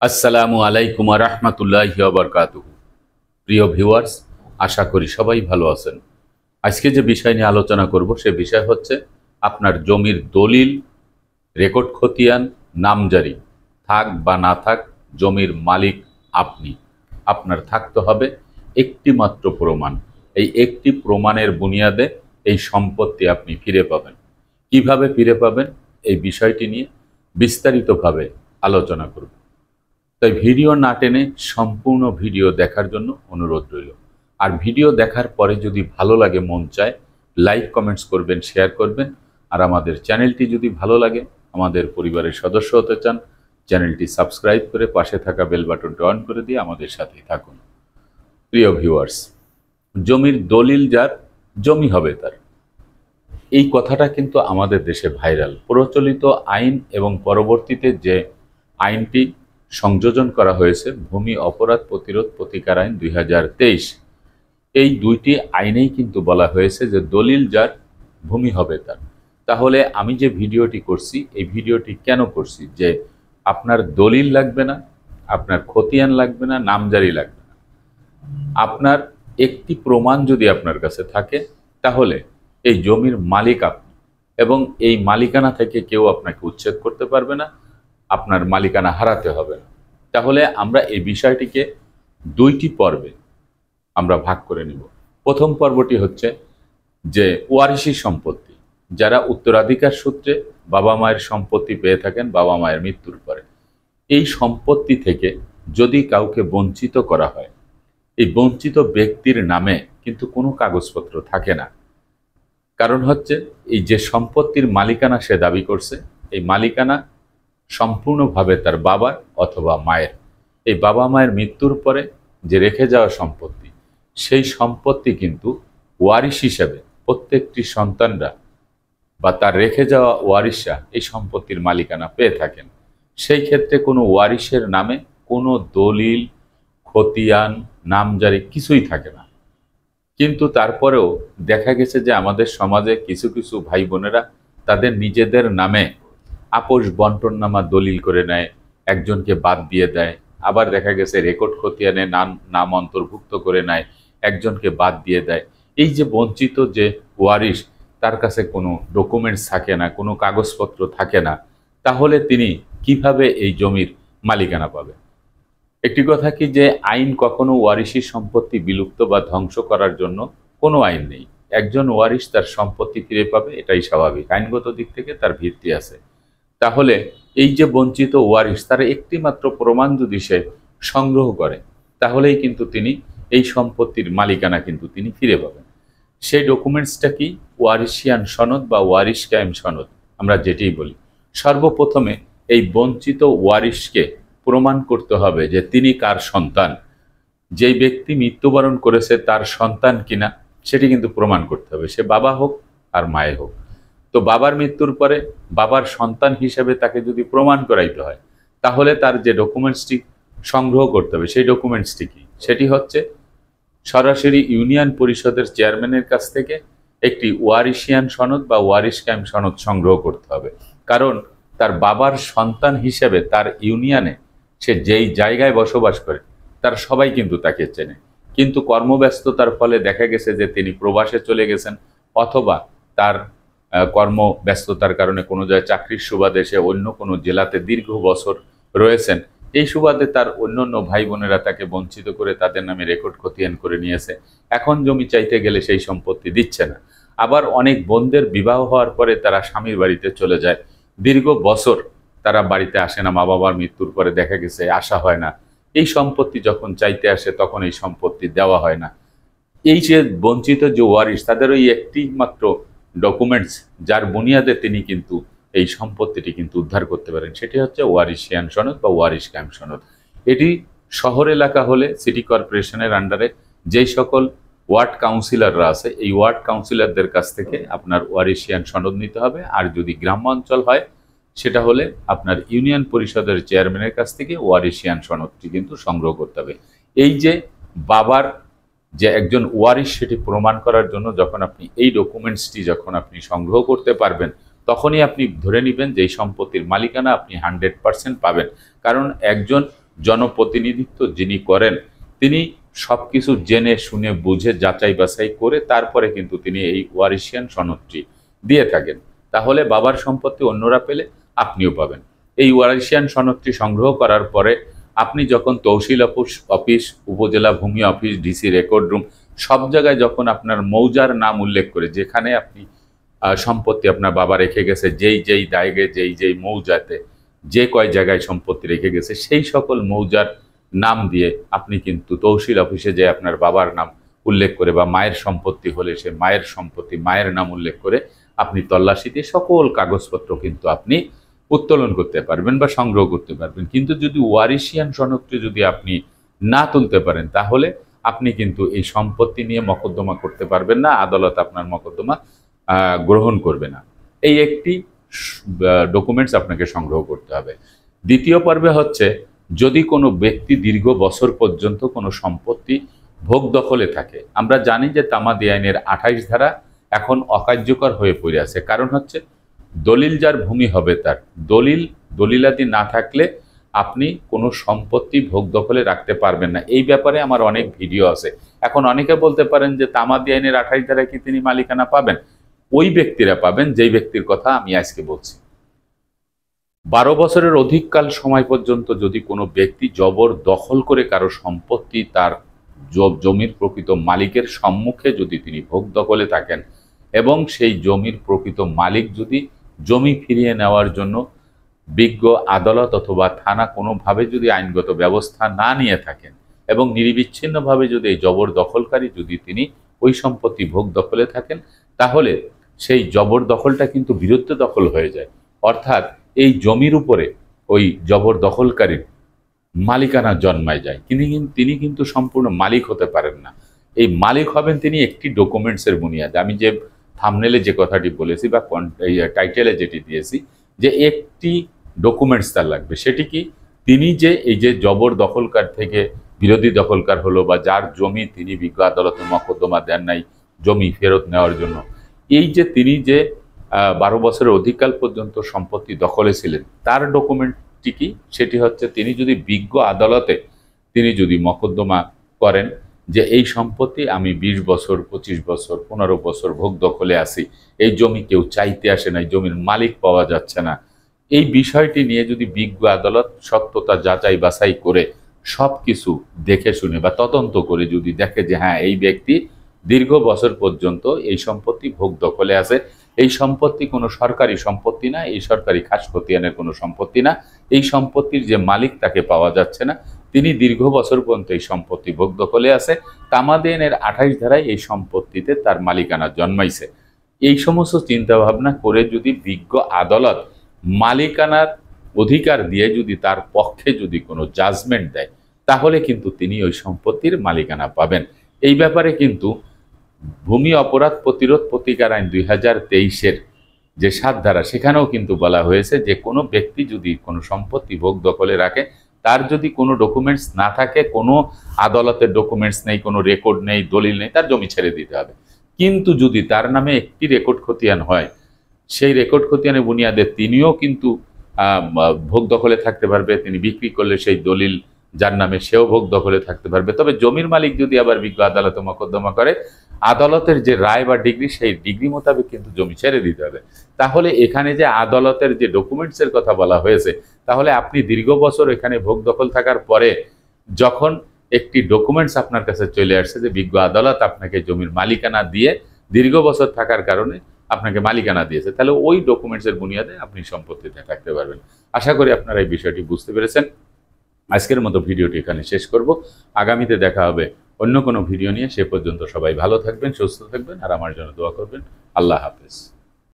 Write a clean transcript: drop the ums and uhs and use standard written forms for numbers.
আসসালামু আলাইকুম ওয়া রাহমাতুল্লাহি ওয়া বারাকাতুহু। প্রিয় ভিউয়ার্স, আশা করি সবাই ভালো আছেন। আজকে যে বিষয় নিয়ে আলোচনা করব সে বিষয় হচ্ছে আপনার জমির দলিল, রেকর্ড খতিয়ান, নামজারি থাক বা না থাক, জমির মালিক আপনি। আপনার থাকতে হবে একটি মাত্র প্রমাণ। এই একটি প্রমাণের বুনিয়াদে এই সম্পত্তি আপনি ফিরে পাবেন। কিভাবে ফিরে পাবেন এই বিষয়টি নিয়ে বিস্তারিতভাবে আলোচনা করব। তাই ভিডিও না টেনে সম্পূর্ণ ভিডিও দেখার জন্য অনুরোধ রইল। আর ভিডিও দেখার পরে যদি ভালো লাগে, মন চায়, লাইক কমেন্টস করবেন, শেয়ার করবেন। আর আমাদের চ্যানেলটি যদি ভালো লাগে, আমাদের পরিবারের সদস্য হতে চান, চ্যানেলটি সাবস্ক্রাইব করে পাশে থাকা বেল বাটনটি অন করে দিয়ে আমাদের সাথেই থাকুন। প্রিয় ভিউয়ার্স, জমির দলিল যার, জমি হবে তার, এই কথাটা কিন্তু আমাদের দেশে ভাইরাল। প্রচলিত আইন এবং পরবর্তীতে যে আইনটি সংযোজন করা হয়েছে, ভূমি অপরাধ প্রতিরোধ প্রতিকার আইন 2023, এই দুইটি আইনেই কিন্তু বলা হয়েছে যে দলিল যার, ভূমি হবে তার। তাহলে আমি যে ভিডিওটি করছি, এই ভিডিওটি কেন করছি? যে আপনার দলিল লাগবে না, আপনার খতিয়ান লাগবে না, নামজারি লাগবে না। আপনার একটি প্রমাণ যদি আপনার কাছে থাকে, তাহলে এই জমির মালিক আপনি, এবং এই মালিকানা থেকে কেউ আপনাকে উচ্ছেদ করতে পারবে না, আপনার মালিকানা হারাতে হবে না। তাহলে আমরা এই বিষয়টিকে দুইটি পর্বে আমরা ভাগ করে নিব। প্রথম পর্বটি হচ্ছে যে ওয়ারিশি সম্পত্তি, যারা উত্তরাধিকার সূত্রে বাবা মায়ের সম্পত্তি পেয়ে থাকেন বাবা মায়ের মৃত্যুর পরে। এই সম্পত্তি থেকে যদি কাউকে বঞ্চিত করা হয়, এই বঞ্চিত ব্যক্তির নামে কিন্তু কোনো কাগজপত্র থাকে না। কারণ হচ্ছে এই যে সম্পত্তির মালিকানা সে দাবি করছে, এই মালিকানা সম্পূর্ণভাবে তার বাবার অথবা মায়ের। এই বাবা মায়ের মৃত্যুর পরে যে রেখে যাওয়া সম্পত্তি, সেই সম্পত্তি কিন্তু ওয়ারিশ হিসেবে প্রত্যেকটি সন্তানরা বা তার রেখে যাওয়া ওয়ারিশরা এই সম্পত্তির মালিকানা পেয়ে থাকেন। সেই ক্ষেত্রে কোনো ওয়ারিশের নামে কোনো দলিল, খতিয়ান, নামজারি কিছুই থাকে না। কিন্তু তারপরেও দেখা গেছে যে আমাদের সমাজে কিছু কিছু ভাই বোনেরা তাদের নিজেদের নামে আপোষ বন্টননামা দলিল করে নেয়, একজনকে বাদ দিয়ে দেয়। আবার দেখা গেছে রেকর্ড খতিয়ানে নাম অন্তর্ভুক্ত করে নেয়, একজনকে বাদ দিয়ে দেয়। এই যে বঞ্চিত যে ওয়ারিশ, তার কাছে কোনো ডকুমেন্টস থাকে না, কোনো কাগজপত্র থাকে না, তাহলে তিনি কিভাবে এই জমির মালিকানা পাবে? একটি কথা কি, যে আইন কখনো ওয়ারিশি সম্পত্তি বিলুপ্ত বা ধ্বংস করার জন্য কোনো আইন নেই। একজন ওয়ারিশ তার সম্পত্তি ফিরে পাবে, এটাই স্বাভাবিক। আইনগত দিক থেকে তার ভিত্তি আছে। তাহলে এই যে বঞ্চিত ওয়ারিশ, তার একটি মাত্র প্রমাণ যদি সে সংগ্রহ করে, তাহলেই কিন্তু তিনি এই সম্পত্তির মালিকানা কিন্তু তিনি ফিরে পাবেন। সেই ডকুমেন্টসটা কি? ওয়ারিশিয়ান সনদ বা ওয়ারিশ কায়েম সনদ, আমরা যেটাই বলি। সর্বপ্রথমে এই বঞ্চিত ওয়ারিশকে প্রমাণ করতে হবে যে তিনি কার সন্তান। যেই ব্যক্তি মৃত্যুবরণ করেছে তার সন্তান কিনা সেটি কিন্তু প্রমাণ করতে হবে, সে বাবা হোক আর মায়ে হোক। তো বাবার মৃত্যুর পরে বাবার সন্তান হিসেবে তাকে যদি প্রমাণ করাইতে হয়, তাহলে তার যে ডকুমেন্টসটি সংগ্রহ করতে হবে, সেই ডকুমেন্টসটি কি? সেটি হচ্ছে সরাসরি ইউনিয়ন পরিষদের চেয়ারম্যানের কাছ থেকে একটি ওয়ারিশিয়ান সনদ বা ওয়ারিশ কায়েম সনদ সংগ্রহ করতে হবে। কারণ তার বাবার সন্তান হিসেবে তার ইউনিয়নে সে যেই জায়গায় বসবাস করে তার সবাই কিন্তু তাকে চেনে। কিন্তু কর্মব্যস্ততার ফলে দেখা গেছে যে তিনি প্রবাসে চলে গেছেন, অথবা তার কর্মব্যস্ততার কারণে কোনো জায়গায় চাকরির সুবাদে সে অন্য কোনো জেলাতে দীর্ঘ বছর রয়েছেন। এই সুবাদে তার অন্যান্য ভাই বোনেরা তাকে বঞ্চিত করে তাদের নামে রেকর্ড খতিয়ান করে নিয়েছে। এখন জমি চাইতে গেলে সেই সম্পত্তি দিচ্ছে না। আবার অনেক বোনদের বিবাহ হওয়ার পরে তারা স্বামীর বাড়িতে চলে যায়, দীর্ঘ বছর তারা বাড়িতে আসে না, মা বাবার মৃত্যুর পরে দেখা গেছে আসা হয় না। এই সম্পত্তি যখন চাইতে আসে তখন এই সম্পত্তি দেওয়া হয় না। এই যে বঞ্চিত যে ওয়ারিশ, তাদের ওই একটি মাত্র ডকুমেন্টস যার বুনিয়াদে তিনি কিন্তু এই সম্পত্তিটি কিন্তু উদ্ধার করতে পারেন, সেটি হচ্ছে ওয়ারিশিয়ান সনদ বা ওয়ারিশ কায়েম সনদ। এটি শহর এলাকা হলে সিটি কর্পোরেশনের আন্ডারে যেই সকল ওয়ার্ড কাউন্সিলররা আছে, এই ওয়ার্ড কাউন্সিলরদের কাছ থেকে আপনার ওয়ারিশিয়ান সনদ নিতে হবে। আর যদি গ্রামাঞ্চল হয়, সেটা হলে আপনার ইউনিয়ন পরিষদের চেয়ারম্যানের কাছ থেকে ওয়ারিশিয়ান সনদটি কিন্তু সংগ্রহ করতে হবে। এই যে বাবার যে একজন ওয়ারিশ, সেটি প্রমাণ করার জন্য যখন আপনি এই ডকুমেন্টসটি যখন আপনি সংগ্রহ করতে পারবেন, তখনই আপনি ধরে নেবেন যে এই সম্পত্তির মালিকানা আপনি 100% পাবেন। কারণ একজন জনপ্রতিনিধিত্ব যিনি করেন তিনি সবকিছু জেনে শুনে বুঝে যাচাই বাছাই করে তারপরে কিন্তু তিনি এই ওয়ারিশিয়ান সনদটি দিয়ে থাকেন। তাহলে বাবার সম্পত্তি অন্যরা পেলে আপনিও পাবেন। এই ওয়ারিশিয়ান সনদটি সংগ্রহ করার পরে আপনি যখন তহসিল অফিস, উপজেলা ভূমি অফিস, ডিসি রেকর্ড রুম সব জায়গায় যখন আপনার মৌজার নাম উল্লেখ করে যেখানে আপনি সম্পত্তি আপনার বাবা রেখে গেছে, যেই দায়গে যেই মৌজাতে যে কয় জায়গায় সম্পত্তি রেখে গেছে সেই সকল মৌজার নাম দিয়ে আপনি কিন্তু তহসিল অফিসে যে আপনার বাবার নাম উল্লেখ করে বা মায়ের সম্পত্তি হলে সে মায়ের সম্পত্তি মায়ের নাম উল্লেখ করে আপনি তল্লাশি দিয়ে সকল কাগজপত্র কিন্তু আপনি উত্তোলন করতে পারবেন বা সংগ্রহ করতে পারবেন। কিন্তু যদি ওয়ারিশিয়ান সনদটি যদি আপনি না তুলতে পারেন তাহলে আপনি কিন্তু এই সম্পত্তি নিয়ে মকদ্দমা করতে পারবেন না, আদালত আপনার মকদ্দমা গ্রহণ করবে না। এই একটি ডকুমেন্টস আপনাকে সংগ্রহ করতে হবে। দ্বিতীয় পর্বে হচ্ছে যদি কোনো ব্যক্তি দীর্ঘ বছর পর্যন্ত কোনো সম্পত্তি ভোগ দখলে থাকে। আমরা জানি যে তামাদি আইনের 28 ধারা এখন অকার্যকর হয়ে পড়ে আছে। কারণ হচ্ছে দলিল যার ভূমি হবে তার দলিলাদি না থাকলে আপনি কোনো সম্পত্তি ভোগ দখলে রাখতে পারবেন না। এই ব্যাপারে আমার অনেক ভিডিও আছে। এখন অনেকে বলতে পারেন যে তামাদি আইনের 28 ধারায় কি তিনি মালিকানা পাবেন? ওই ব্যক্তিরা পাবেন যেই ব্যক্তির কথা আমি আজকে বলছি। 12 বছরের অধিককাল সময় পর্যন্ত যদি কোনো ব্যক্তি জবর দখল করে কারো সম্পত্তি তার জমির প্রকৃত মালিকের সম্মুখে যদি তিনি ভোগ দখলে থাকেন এবং সেই জমির প্রকৃত মালিক যদি জমি ফিরিয়ে নেওয়ার জন্য বিজ্ঞ আদালত অথবা থানা কোনোভাবে যদি আইনগত ব্যবস্থা না নিয়ে থাকেন এবং নিরবিচ্ছিন্নভাবে যদি এই জবর দখলকারী যদি তিনি ওই সম্পত্তি ভোগ দখলে থাকেন তাহলে সেই জবর দখলটা কিন্তু বিরুদ্ধ দখল হয়ে যায়। অর্থাৎ এই জমির উপরে ওই জবর দখলকারীর মালিকানা জন্মায় যায়। তিনি কিন্তু সম্পূর্ণ মালিক হতে পারেন না। এই মালিক হবেন তিনি একটি ডকুমেন্টসের বুনিয়াদে। আমি যে থাম্বনেলে যে কথাটি বলেছি বা টাইটেলে যেটি দিয়েছি যে একটি ডকুমেন্টস তার লাগবে। সেটি কি? তিনি যে এই যে জবর দখলকার থেকে বিরোধী দখলকার হলো বা যার জমি তিনি বিজ্ঞ আদালতে মকদ্দমা দেন নাই জমি ফেরত নেওয়ার জন্য, এই যে তিনি যে 12 বছরের অধিককাল পর্যন্ত সম্পত্তি দখলে ছিলেন তার ডকুমেন্টটি কি? সেটি হচ্ছে তিনি যদি বিজ্ঞ আদালতে তিনি যদি মকদ্দমা করেন যে এই সম্পত্তি আমি 20 বছর 25 বছর 15 বছর ভোগ দখলে আছি, এই জমি কেউ চাইতে আসে না, জমির মালিক পাওয়া যাচ্ছে না, এই বিষয়টি নিয়ে যদি বিজ্ঞ আদালত সত্যতা যাচাই বাছাই করে সব কিছু দেখে শুনে বা তদন্ত করে যদি দেখে যে হ্যাঁ এই ব্যক্তি দীর্ঘ বছর পর্যন্ত এই সম্পত্তি ভোগ দখলে আছে, এই সম্পত্তি কোনো সরকারি সম্পত্তি না, এই সরকারি খাস খতিয়ানের কোনো সম্পত্তি না, এই সম্পত্তির যে মালিক তাকে পাওয়া যাচ্ছে না, তিনি দীর্ঘ বছর পর্যন্ত এই সম্পত্তি ভোগ দখলে আছে, তামাদি আইনের 28 ধারায় এই সম্পত্তিতে তার মালিকানা জন্মাইছে, এই সমস্ত চিন্তাভাবনা করে যদি বিজ্ঞ আদালত মালিকানার অধিকার দিয়ে যদি তার পক্ষে যদি কোনো জাজমেন্ট দেয় তাহলে কিন্তু তিনি ওই সম্পত্তির মালিকানা পাবেন। এই ব্যাপারে কিন্তু ভূমি অপরাধ প্রতিরোধ প্রতিকার আইন 2023-এর যে 7 ধারা সেখানেও কিন্তু বলা হয়েছে যে কোনো ব্যক্তি যদি কোনো সম্পত্তি ভোগ দখলে রাখে তার যদি কোনো ডকুমেন্টস না থাকে, কোনো আদালতের ডকুমেন্টস নেই, কোনো রেকর্ড নেই, দলিল নেই, তার জমি ছেড়ে দিতে হবে। কিন্তু যদি তার নামে একটি রেকর্ড খতিয়ান হয় সেই রেকর্ড খতিয়ানের বুনিয়াদে তিনিও কিন্তু ভোগ দখলে থাকতে পারবে, তিনি বিক্রি করলে সেই দলিল যার নামে সেও ভোগ দখলে থাকতে পারবে। তবে জমির মালিক যদি আবার বিজ্ঞ আদালতে মকদ্দমা করে আদালতের যে রায় বা ডিগ্রি সেই ডিগ্রি মোতাবেক কিন্তু জমি ছেড়ে দিতে হবে। তাহলে এখানে যে আদালতের যে ডকুমেন্টসের কথা বলা হয়েছে তাহলে আপনি দীর্ঘ বছর এখানে ভোগ দখল থাকার পরে যখন একটি ডকুমেন্টস আপনার কাছে চলে আসছে যে বিজ্ঞ আদালত আপনাকে জমির মালিকানা দিয়ে দীর্ঘ বছর থাকার কারণে আপনাকে মালিকানা দিয়েছে, তাহলে ওই ডকুমেন্টসের বুনিয়াদে আপনি সম্পত্তিতে থাকতে পারবেন। আশা করি আপনারা এই বিষয়টি বুঝতে পেরেছেন। আজকের মতো ভিডিওটি এখানে শেষ করব। আগামীতে দেখা হবে অন্য কোনো ভিডিও নিয়ে। সে পর্যন্ত সবাই ভালো থাকবেন, সুস্থ থাকবেন আর আমার জন্য দোয়া করবেন। আল্লাহ হাফেজ।